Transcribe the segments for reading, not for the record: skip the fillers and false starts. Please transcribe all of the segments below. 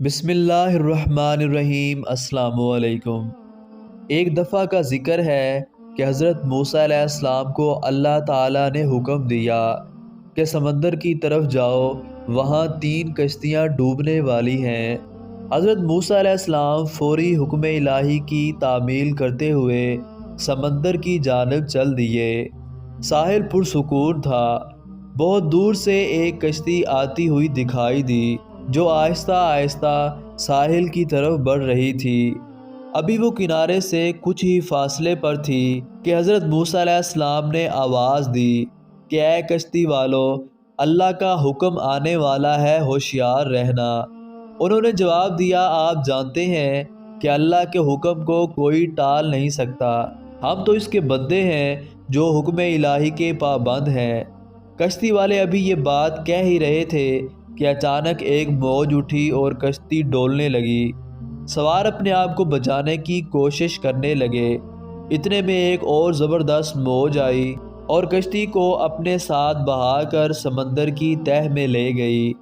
بسم اللہ الرحمن الرحیم۔ السلام علیکم۔ ایک دفعہ کا ذکر ہے کہ حضرت موسیٰ علیہ السلام کو اللہ تعالیٰ نے حکم دیا کہ سمندر کی طرف جاؤ، وہاں 3 کشتیاں ڈوبنے والی ہیں۔ حضرت موسیٰ علیہ السلام فوری حکم الہی کی تعمیل کرتے ہوئے سمندر کی جانب چل دیے۔ ساحل پرسکون تھا۔ بہت دور سے ایک کشتی آتی ہوئی دکھائی دی جو آہستہ آہستہ ساحل کی طرف بڑھ رہی تھی۔ ابھی وہ کنارے سے کچھ ہی فاصلے پر تھی کہ حضرت موسیٰ علیہ السلام نے آواز دی کہ اے کشتی والو، اللہ کا حکم آنے والا ہے، ہوشیار رہنا۔ انہوں نے جواب دیا، آپ جانتے ہیں کہ اللہ کے حکم کو کوئی ٹال نہیں سکتا، ہم تو اس کے بندے ہیں جو حکم الہی کے پابند ہیں۔ کشتی والے ابھی یہ بات کہہ ہی رہے تھے کہ اچانک ایک موج اٹھی اور کشتی ڈولنے لگی۔ سوار اپنے آپ کو بچانے کی کوشش کرنے لگے۔ اتنے میں ایک اور زبردست موج آئی اور کشتی کو اپنے ساتھ بہا کر سمندر کی تہہ میں لے گئی۔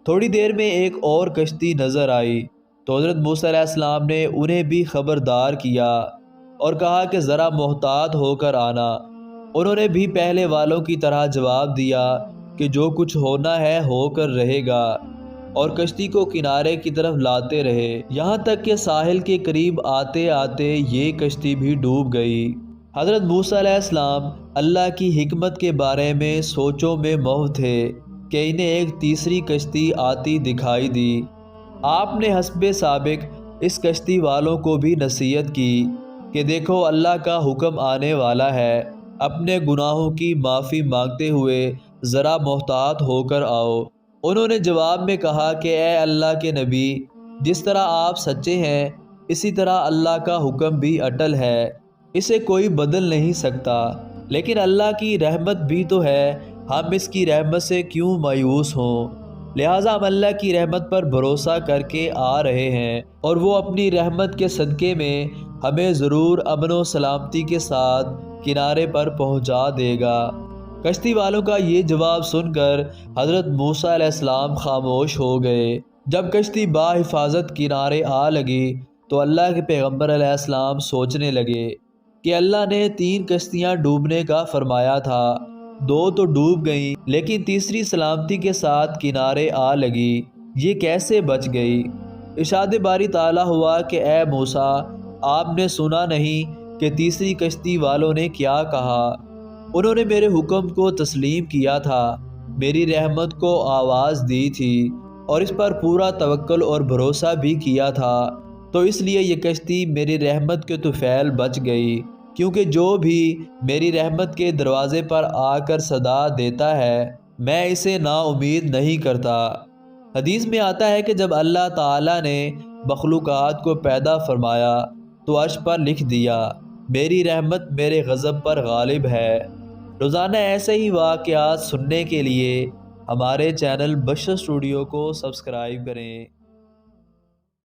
تھوڑی دیر میں ایک اور کشتی نظر آئی تو حضرت موسیٰ علیہ السلام نے انہیں بھی خبردار کیا اور کہا کہ ذرا محتاط ہو کر آنا۔ انہوں نے بھی پہلے والوں کی طرح جواب دیا کہ جو کچھ ہونا ہے ہو کر رہے گا، اور کشتی کو کنارے کی طرف لاتے رہے، یہاں تک کہ ساحل کے قریب آتے آتے یہ کشتی بھی ڈوب گئی۔ حضرت موسیٰ علیہ السلام اللہ کی حکمت کے بارے میں سوچوں میں محو تھے کہ انہیں ایک تیسری کشتی آتی دکھائی دی۔ آپ نے حسب سابق اس کشتی والوں کو بھی نصیحت کی کہ دیکھو، اللہ کا حکم آنے والا ہے، اپنے گناہوں کی معافی مانگتے ہوئے ذرا محتاط ہو کر آؤ۔ انہوں نے جواب میں کہا کہ اے اللہ کے نبی، جس طرح آپ سچے ہیں اسی طرح اللہ کا حکم بھی اٹل ہے، اسے کوئی بدل نہیں سکتا، لیکن اللہ کی رحمت بھی تو ہے، ہم اس کی رحمت سے کیوں مایوس ہوں؟ لہٰذا ہم اللہ کی رحمت پر بھروسہ کر کے آ رہے ہیں، اور وہ اپنی رحمت کے صدقے میں ہمیں ضرور امن و سلامتی کے ساتھ کنارے پر پہنچا دے گا۔ کشتی والوں کا یہ جواب سن کر حضرت موسیٰ علیہ السلام خاموش ہو گئے۔ جب کشتی بحفاظت کنارے آ لگی تو اللہ کے پیغمبر علیہ السلام سوچنے لگے کہ اللہ نے 3 کشتیاں ڈوبنے کا فرمایا تھا، 2 تو ڈوب گئیں لیکن تیسری سلامتی کے ساتھ کنارے آ لگی، یہ کیسے بچ گئی؟ ارشاد باری تعالیٰ ہوا کہ اے موسیٰ، آپ نے سنا نہیں کہ تیسری کشتی والوں نے کیا کہا؟ انہوں نے میرے حکم کو تسلیم کیا تھا، میری رحمت کو آواز دی تھی اور اس پر پورا توکل اور بھروسہ بھی کیا تھا، تو اس لیے یہ کشتی میری رحمت کے طفیل بچ گئی، کیونکہ جو بھی میری رحمت کے دروازے پر آ کر صدا دیتا ہے میں اسے نا امید نہیں کرتا۔ حدیث میں آتا ہے کہ جب اللہ تعالیٰ نے مخلوقات کو پیدا فرمایا تو عرش پر لکھ دیا، میری رحمت میرے غضب پر غالب ہے۔ روزانہ ایسے ہی واقعات سننے کے لیے ہمارے چینل بشر اسٹوڈیو کو سبسکرائب کریں۔